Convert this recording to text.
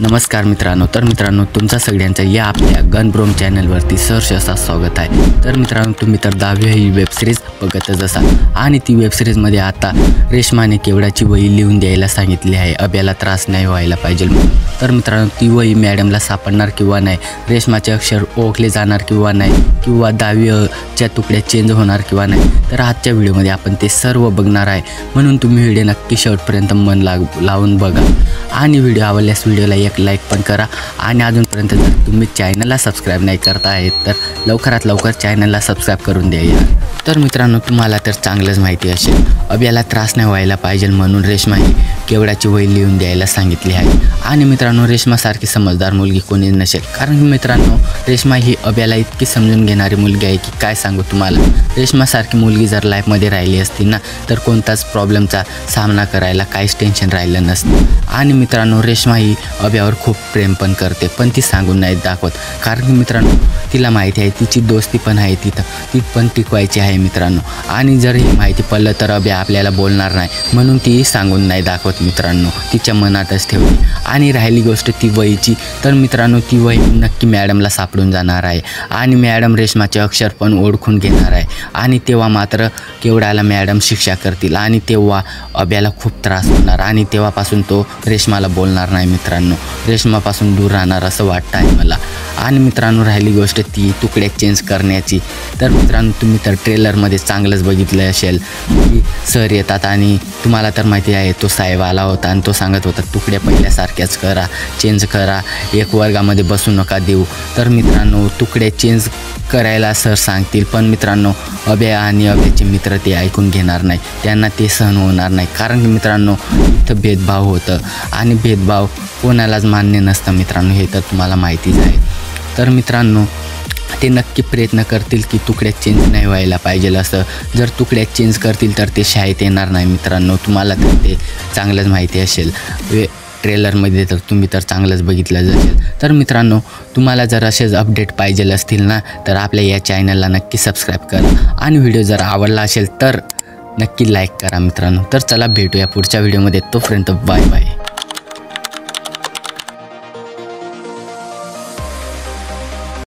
नमस्कार मित्रांनो, तुमचा सगळ्यांचा या आपल्या गनब्रोम चॅनलवरती सहर्ष असा स्वागत आहे। तर मित्रांनो, तुम्ही तर 10वी ही वेब सिरीज बघतच असाल आणि ती वेब सिरीजमध्ये आता रेश्माने केवडाची वही लिहून द्यायला सांगितली आहे, अभ्याला त्रास नाही व्हायला पाहिजे। तर मित्रांनो, ती वही मॅडमला सापडणार किंवा नाही, रेश्माचे अक्षर ओळखले जाणार किंवा नाही, किंवा 10वीच्या तुकड्या चेंज होणार किंवा नाही, तर आजच्या व्हिडिओमध्ये आपण ते सर्व बघणार आहे। म्हणून तुम्ही व्हिडिओ नक्की शेवटपर्यंत मन लावून बघा आणि व्हिडिओ आवडल्यास व्हिडिओला एक लाईक पण करा आणि अजूनपर्यंत जर तुम्ही चॅनलला सबस्क्राईब नाही करता आहेत तर लवकरात लवकर चॅनलला सबस्क्राईब करून द्या। तर मित्रांनो, तुम्हाला तर चांगलंच माहिती असेल, अभ्याला त्रास नाही व्हायला पाहिजे म्हणून रेश्मा ही केवडाची वही लिहून द्यायला सांगितली आहे। आणि मित्रांनो, रेश्मासारखी समजदार मुलगी कोणी नसेल, कारण मित्रांनो रेश्मा ही अभ्याला इतकी समजून घेणारी मुलगी आहे की काय सांगू तुम्हाला। रेश्मासारखी मुलगी जर लाईफमध्ये राहिली असती ना तर कोणताच प्रॉब्लेमचा सामना करायला काहीच टेन्शन राहिलं नसतं। आणि मित्रांनो, रेश्मा ही अभ्यावर खूप प्रेम पण करते, पण ती सांगून नाही दाखवत, कारण मित्रांनो तिला माहिती आहे तिची दोस्ती पण आहे तिथं, ती पण टिकवायची आहे मित्रांनो। आणि जर ही माहिती पडलं तर अभ्या आपल्याला बोलणार नाही, म्हणून ती सांगून नाही दाखवत मित्रांनो, तिच्या मनातच ठेवली। आणि राहिली गोष्ट ती वहीची, तर मित्रांनो ती वही नक्की मॅडमला सापडून जाणार आहे आणि मॅडम रेश्माचे अक्षर पण ओळखून घेणार आहे आणि तेव्हा मात्र केवडाला मॅडम शिक्षा करतील आणि तेव्हा अभ्याला खूप त्रास होणार आणि तेव्हापासून तो रेश्माला बोलणार नाही मित्रांनो, रेश्मापासून दूर राहणार असं वाटतं आहे मला। आणि मित्रांनो, राहिली गोष्ट ती तुकड्या चेंज करण्याची, तर मित्रांनो तुम्ही तर ट्रेलरमध्ये चांगलंच बघितलं असेल की सर येतात आणि तुम्हाला तर माहिती आहे तो साहेब आला होता आणि तो सांगत होता तुकड्या पहिल्यासारख्याच करा, चेंज करा, एक वर्गामध्ये बसू नका देऊ। तर मित्रांनो, तुकड्या चेंज करायला सर सांगतील, पण मित्रांनो अभ्या आणि अभ्याचे मित्र ते ऐकून घेणार नाही, त्यांना ते सहन होणार नाही, कारण की मित्रांनो इथं भेदभाव होतं आणि भेदभाव कोणालाच मान्य नसतं मित्रांनो, हे तर तुम्हाला माहितीच आहे। तर मित्रांनो, ते नक्की प्रयत्न करतील की तुकड्या चेंज नाही व्हायला पाहिजे असं, जर तुकड्या चेंज करतील तर ते शाळेत येणार नाही मित्रांनो, तुम्हाला तर ते चांगलंच माहिती असेल, ट्रेलरमध्ये तर तुम्ही तर चांगलंच बघितलं असेल। तर मित्रांनो, तुम्हाला जर असेच अपडेट पाहिजे असतील ना तर आपल्या या चॅनलला नक्की सबस्क्राईब करा आणि व्हिडिओ जर आवडला असेल तर नक्की लाईक करा मित्रांनो। तर चला भेटूया पुढच्या व्हिडिओमध्ये, तोपर्यंत बाय बाय।